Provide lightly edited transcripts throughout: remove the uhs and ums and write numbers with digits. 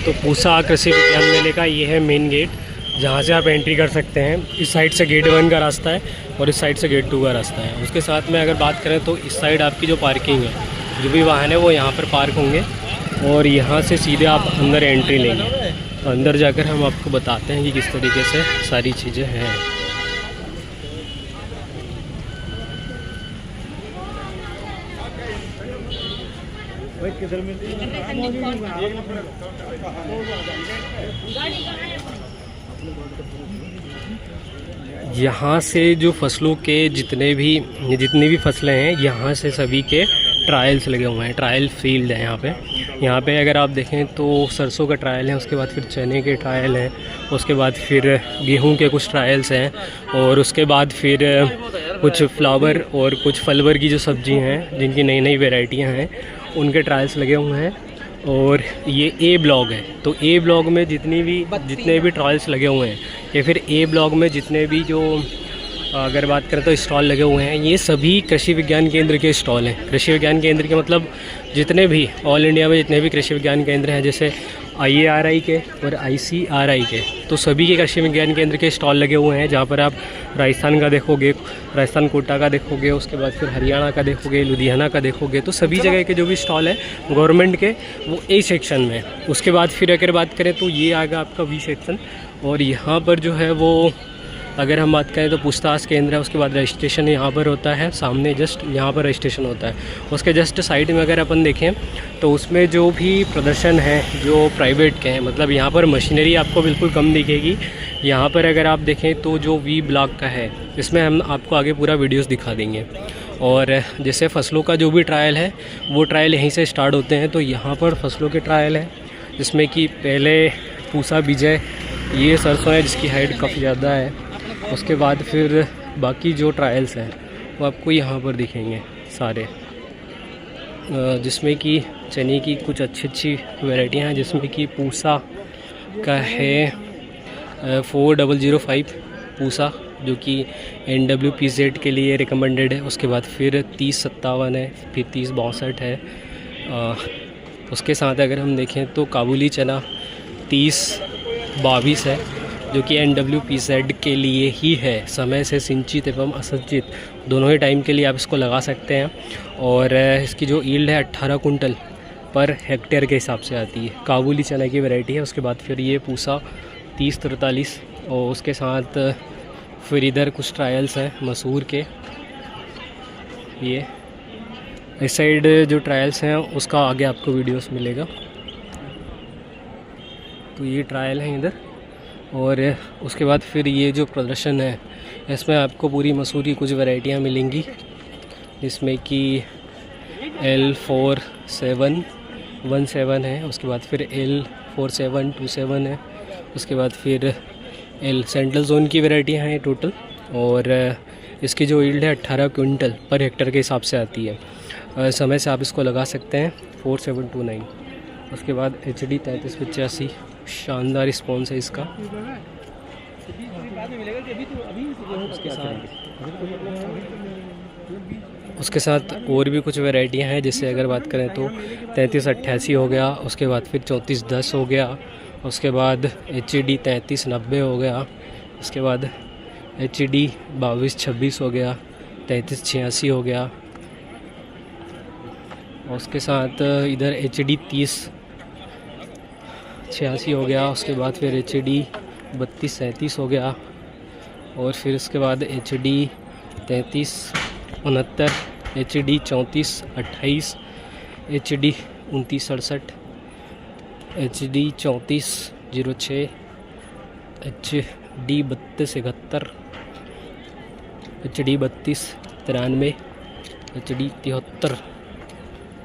तो पूसा कृषि विज्ञान मेले का ये है मेन गेट, जहाँ से आप एंट्री कर सकते हैं। इस साइड से गेट 1 का रास्ता है और इस साइड से गेट 2 का रास्ता है। उसके साथ में अगर बात करें तो इस साइड आपकी जो पार्किंग है, जो भी वाहन है वो यहाँ पर पार्क होंगे और यहाँ से सीधे आप अंदर एंट्री लेंगे। तो अंदर जाकर हम आपको बताते हैं कि किस तरीके से सारी चीज़ें हैं। यहाँ से जो फसलों के जितनी भी फसलें हैं, यहाँ से सभी के ट्रायल्स लगे हुए हैं। ट्रायल फील्ड है यहाँ पे अगर आप देखें तो सरसों का ट्रायल है, उसके बाद फिर चने के ट्रायल हैं, उसके बाद फिर गेहूं के कुछ ट्रायल्स हैं और उसके बाद फिर कुछ फ्लावर और कुछ फलवर की जो सब्जी हैं जिनकी नई नई वेराइटियाँ हैं उनके ट्रायल्स लगे हुए हैं। और ये ए ब्लॉक है, तो ए ब्लॉक में जितने भी ट्रायल्स लगे हुए हैं या फिर ए ब्लॉक में जितने भी जो अगर बात करें तो स्टॉल लगे हुए हैं, ये सभी कृषि विज्ञान केंद्र के स्टॉल हैं। कृषि विज्ञान केंद्र के मतलब जितने भी ऑल इंडिया में जितने भी कृषि विज्ञान केंद्र हैं, जैसे IARI के और ICRI के, तो सभी के कृषि विज्ञान केंद्र के स्टॉल लगे हुए हैं। जहाँ पर आप राजस्थान का देखोगे, राजस्थान कोटा का देखोगे, उसके बाद फिर हरियाणा का देखोगे, लुधियाना का देखोगे, तो सभी जगह के जो भी स्टॉल है गवर्नमेंट के, वो ए सेक्शन में। उसके बाद फिर अगर बात करें तो ये आएगा आपका बी सेक्शन। और यहाँ पर जो है वो अगर हम बात करें तो पूछताछ केंद्र है, उसके बाद रजिस्ट्रेशन यहाँ पर होता है, सामने जस्ट यहाँ पर रजिस्ट्रेशन होता है। उसके जस्ट साइड में अगर अपन देखें तो उसमें जो भी प्रदर्शन है जो प्राइवेट के हैं, मतलब यहाँ पर मशीनरी आपको बिल्कुल कम दिखेगी। यहाँ पर अगर आप देखें तो जो वी ब्लॉक का है, इसमें हम आपको आगे पूरा वीडियोस दिखा देंगे। और जैसे फसलों का जो भी ट्रायल है वो ट्रायल यहीं से स्टार्ट होते हैं। तो यहाँ पर फसलों के ट्रायल है, जिसमें कि पहले पूसा विजय, ये सरसों है जिसकी हाइट काफ़ी ज़्यादा है। उसके बाद फिर बाकी जो ट्रायल्स हैं वो आपको यहाँ पर दिखेंगे सारे, जिसमें कि चने की कुछ अच्छी वैरायटियाँ हैं, जिसमें कि पूसा का है 4005 पूसा, जो कि NWPZ के लिए रिकमेंडेड है। उसके बाद फिर 3057 है, फिर 3062 है। उसके साथ अगर हम देखें तो काबुली चना 3022 है, जो कि NWPZ के लिए ही है। समय से सिंचित एवं असिंचित दोनों ही टाइम के लिए आप इसको लगा सकते हैं। और इसकी जो ईल्ड है 18 कुंटल पर हेक्टेयर के हिसाब से आती है। काबुली चना की वैरायटी है। उसके बाद फिर ये पूसा 3043 और उसके साथ फिर इधर कुछ ट्रायल्स हैं मसूर के। ये इस साइड जो ट्रायल्स हैं उसका आगे आपको वीडियोस मिलेगा। तो ये ट्रायल है इधर। और उसके बाद फिर ये जो प्रदर्शन है इसमें आपको पूरी मसूर की कुछ वैरायटियाँ मिलेंगी, जिसमें कि L4717 है। उसके बाद फिर L4727 है। उसके बाद फिर सेंट्रल जोन की वैरायटियाँ हैं टोटल। और इसकी जो यील्ड है 18 क्विंटल पर हेक्टर के हिसाब से आती है। समय से आप इसको लगा सकते हैं 4729। उसके बाद HD 3385, शानदार रिस्पॉन्स है इसका। उसके साथ और भी कुछ वैरायटियां हैं, जैसे अगर बात करें तो 3388 हो गया। उसके बाद फिर 3410 हो गया। उसके बाद HD 3390 हो गया। उसके बाद HD 2226 हो गया। 3386 हो गया। और उसके साथ इधर HD 3086 हो गया। उसके बाद फिर HD 3237 हो गया। और फिर उसके बाद HD 3369, HD 3428, HD 2967, HD 3406, HD 3271, HD 3293, HD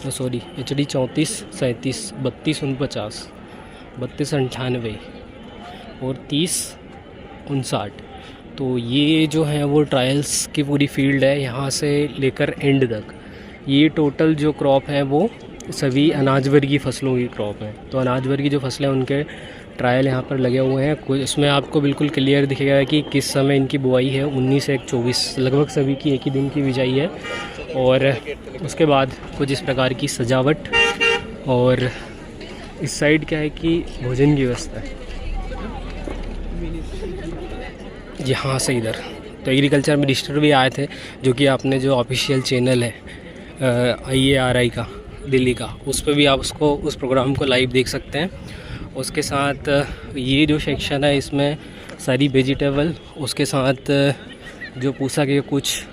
73, HD 3437, 3249, 3298 और 3059। तो ये जो है वो ट्रायल्स की पूरी फील्ड है, यहाँ से लेकर एंड तक। ये टोटल जो क्रॉप है वो सभी अनाज वर्गीय फसलों की क्रॉप है। तो अनाज वर्गीय जो फसलें हैं उनके ट्रायल यहाँ पर लगे हुए हैं। कुछ इसमें आपको बिल्कुल क्लियर दिखेगा कि किस समय इनकी बुआई है। 19 से 24 लगभग सभी की एक ही दिन की बिजाई है। और उसके बाद कुछ इस प्रकार की सजावट और इस साइड क्या है कि भोजन की व्यवस्था है, यहाँ से इधर। तो एग्रीकल्चर मिनिस्टर भी आए थे, जो कि आपने जो ऑफिशियल चैनल है IARI का दिल्ली का, उस पर भी आप उसको उस प्रोग्राम को लाइव देख सकते हैं। उसके साथ ये जो सेक्शन है इसमें सारी वेजिटेबल, उसके साथ जो पूछा कि कुछ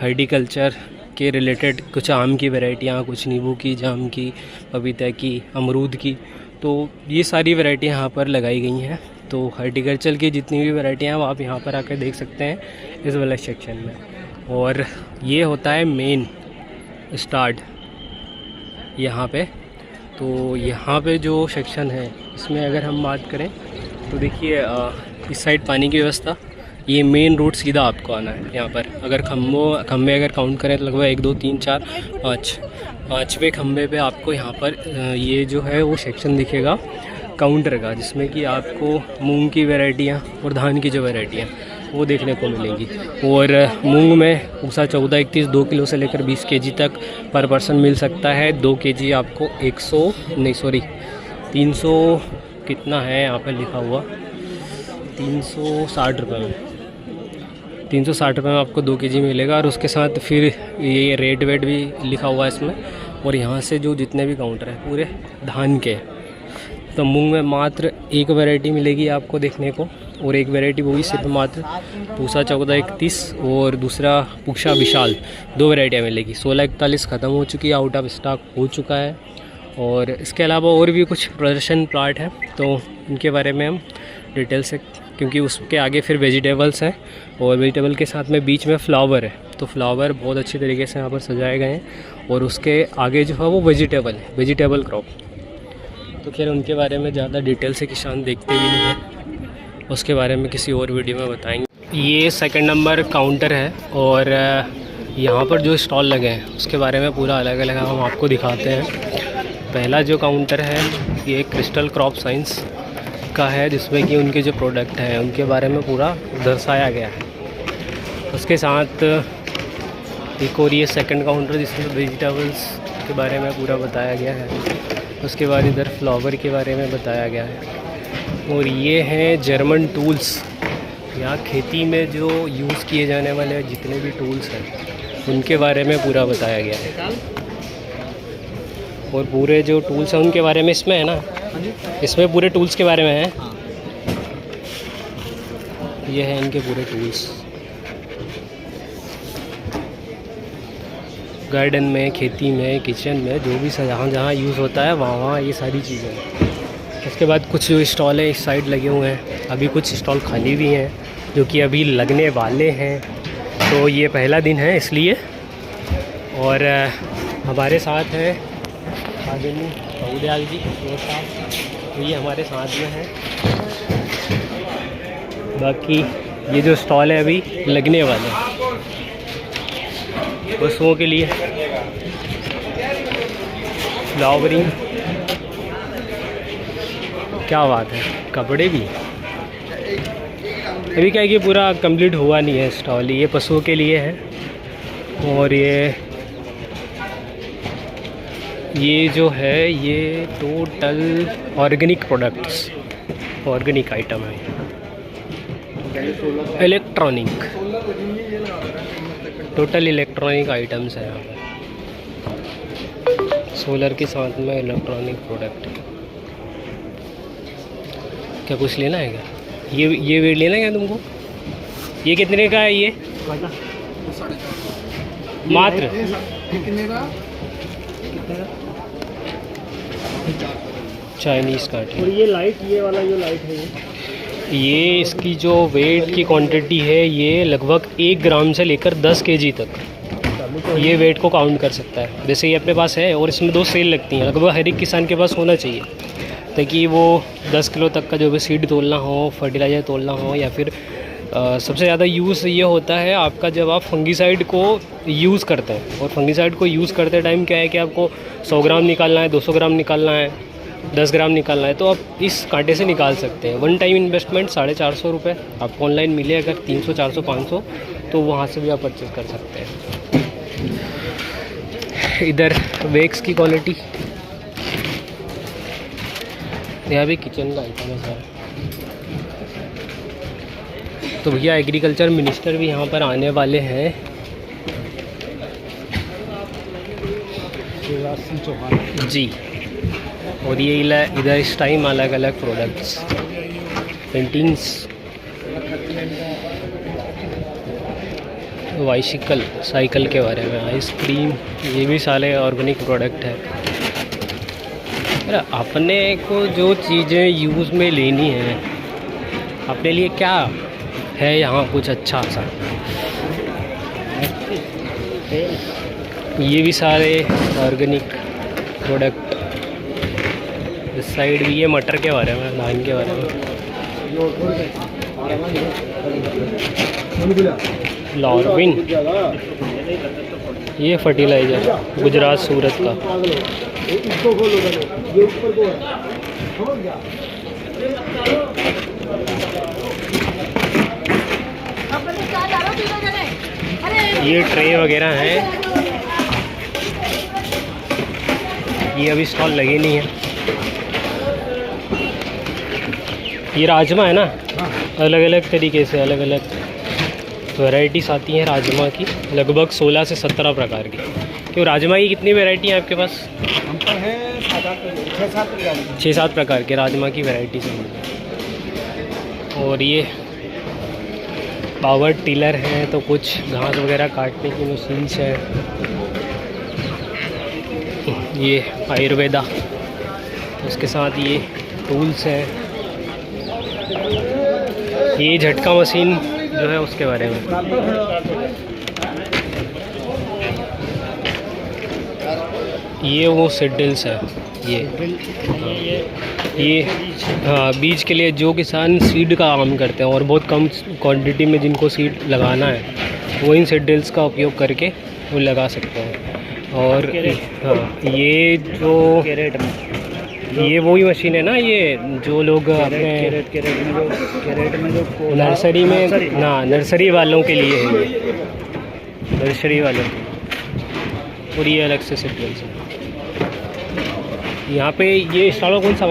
हॉर्टिकल्चर के रिलेटेड कुछ आम की वैरायटियाँ, कुछ नींबू की, जाम की, पपीता की, अमरूद की, तो ये सारी वैरायटियाँ यहाँ पर लगाई गई हैं। तो हॉर्टिकल्चर की जितनी भी वैरायटियाँ हैं वो आप यहाँ पर आकर देख सकते हैं इस वाले सेक्शन में। और ये होता है मेन स्टार्ट यहाँ पे। तो यहाँ पे जो सेक्शन है इसमें अगर हम बात करें तो देखिए इस साइड पानी की व्यवस्था, ये मेन रूट सीधा आपको आना है यहाँ पर। अगर खम्भे अगर काउंट करें तो लगभग 1 2 3 4 5 पाँचवें खम्भे पे आपको यहाँ पर ये जो है वो सेक्शन दिखेगा काउंटर का, जिसमें कि आपको मूंग की वैरायटियाँ और धान की जो वैरायटियाँ वो देखने को मिलेंगी। और मूंग में पूसा 1431 2 किलो से लेकर 20 kg तक पर पर्सन मिल सकता है। 2 kg आपको 300 कितना है यहाँ पर लिखा हुआ, 360 रुपये में, 360 रुपये में आपको 2 kg मिलेगा। और उसके साथ फिर ये रेट वेट भी लिखा हुआ है इसमें। और यहाँ से जो जितने भी काउंटर हैं पूरे धान के, तो मूंग में मात्र एक वैरायटी मिलेगी आपको देखने को, और एक वैरायटी वो भी सिर्फ मात्र पूसा 1431 और दूसरा पूसा विशाल, 2 वैरायटियाँ मिलेगी। 1641 ख़त्म हो चुकी है, आउट ऑफ स्टॉक हो चुका है। और इसके अलावा और भी कुछ प्रदर्शन प्लाट हैं, तो इनके बारे में हम डिटेल से, क्योंकि उसके आगे फिर वेजिटेबल्स हैं और वेजिटेबल के साथ में बीच में फ्लावर है, तो फ्लावर बहुत अच्छी तरीके से यहाँ पर सजाए गए हैं। और उसके आगे जो है वो वेजिटेबल क्रॉप, तो खैर उनके बारे में ज़्यादा डिटेल से किसान देखते भी नहीं हैं, उसके बारे में किसी और वीडियो में बताएंगे। ये सेकंड नंबर काउंटर है और यहाँ पर जो स्टॉल लगे हैं उसके बारे में पूरा अलग अलग हम आपको दिखाते हैं। पहला जो काउंटर है ये क्रिस्टल क्रॉप साइंस का है, जिसमें कि उनके जो प्रोडक्ट हैं उनके बारे में पूरा दर्शाया गया है। उसके साथ एक और ये सेकंड काउंटर जिसमें वेजिटेबल्स के बारे में पूरा बताया गया है। उसके बाद इधर फ्लावर के बारे में बताया गया है। और ये हैं जर्मन टूल्स, यहाँ खेती में जो यूज़ किए जाने वाले जितने भी टूल्स हैं उनके बारे में पूरा बताया गया है। और पूरे जो टूल्स हैं उनके बारे में इसमें है ना, इसमें पूरे टूल्स के बारे में है। ये है इनके पूरे टूल्स, गार्डन में, खेती में, किचन में, जो भी जहाँ जहाँ यूज़ होता है वहाँ वहाँ ये सारी चीज़ें हैं। उसके बाद कुछ जो स्टॉल है इस साइड लगे हुए हैं, अभी कुछ स्टॉल खाली भी हैं जो कि अभी लगने वाले हैं। तो ये पहला दिन है इसलिए। और हमारे साथ है आदमी बहुदयाल जी और साहब, तो ये हमारे साथ में हैं। बाकी ये जो स्टॉल है अभी लगने वाले हैं पशुओं के लिए, फ्लावरिंग, क्या बात है, कपड़े भी। अभी क्या है कि पूरा कंप्लीट हुआ नहीं है स्टॉल, ये पशुओं के लिए है। और ये जो है ये total organic products, organic item है। इलेक्ट्रॉनिक, टोटल इलेक्ट्रॉनिक आइटम्स हैं यहाँ पर, सोलर के साथ में इलेक्ट्रॉनिक प्रोडक्ट। क्या कुछ लेना है क्या? ये वेट लेना है क्या तुमको? ये कितने का है ये? मात्र चाइनीज़ का। और ये लाइट, ये वाला जो लाइट है ये इसकी जो वेट की क्वांटिटी है ये लगभग 1 ग्राम से लेकर 10 kg तक ये वेट को काउंट कर सकता है। जैसे ये अपने पास है और इसमें 2 सेल लगती हैं, लगभग हर एक किसान के पास होना चाहिए, ताकि वो 10 किलो तक का जो भी सीड तोलना हो, फर्टिलाइज़र तोलना हो, या फिर सबसे ज़्यादा यूज़ ये होता है आपका जब आप फंगीसाइड को यूज़ करते हैं। और फंगीसाइड को यूज़ करते टाइम क्या है कि आपको 100 ग्राम निकालना है, 200 ग्राम निकालना है, 10 ग्राम निकालना है, तो आप इस कांटे से निकाल सकते हैं। वन टाइम इन्वेस्टमेंट 450 रुपये आपको ऑनलाइन मिले, अगर 300 400 500 तो वहाँ से भी आप परचेज़ कर सकते हैं। इधर वैक्स की क्वालिटी, यहाँ भी किचन का आइटम है सारा। तो भैया एग्रीकल्चर मिनिस्टर भी यहाँ पर आने वाले हैं। शिवराज सिंह चौहान जी। और ये इधर इस टाइम अलग अलग प्रोडक्ट्स, पेंटिंग्स, बाइसिकल, साइकिल के बारे में, आइसक्रीम, ये भी सारे ऑर्गेनिक प्रोडक्ट है। अरे अपने को जो चीज़ें यूज़ में लेनी है, अपने लिए क्या है यहाँ कुछ अच्छा सा। ये भी सारे ऑर्गेनिक प्रोडक्ट। इस साइड भी ये मटर के बारे में, धान के बारे में, लॉर्बिन, ये फर्टिलाइज़र गुजरात सूरत का। ये ट्रे वगैरह हैं, ये अभी स्टॉल लगे नहीं है। ये राजमा है ना, अलग अलग तरीके से अलग अलग वैराइटीज़ आती हैं राजमा की, लगभग 16 से 17 प्रकार की। क्यों राजमा की कितनी वैरायटी है आपके पास? हम पर है 6-7 प्रकार के राजमा की वैराइटीज़ हैं। और ये पावर टिलर है, तो कुछ घास वगैरह काटने की मशीन्स है। ये आयुर्वेदा, उसके साथ ये टूल्स हैं। ये झटका मशीन जो है उसके बारे में। ये वो सीडल्स है, ये हाँ बीज के लिए जो किसान सीड का काम करते हैं और बहुत कम क्वांटिटी में जिनको सीड लगाना है, वो इन सीडल्स का उपयोग करके वो लगा सकते हैं। और हाँ ये जो ये वही मशीन है ना, ये जो लोग अपने कैरेट में जो नर्सरी में ना, नर्सरी वालों के लिए है ये, नर्सरी वालों के। और ये अलग से सीडल्स है। यहाँ पे ये स्टॉल कौन सा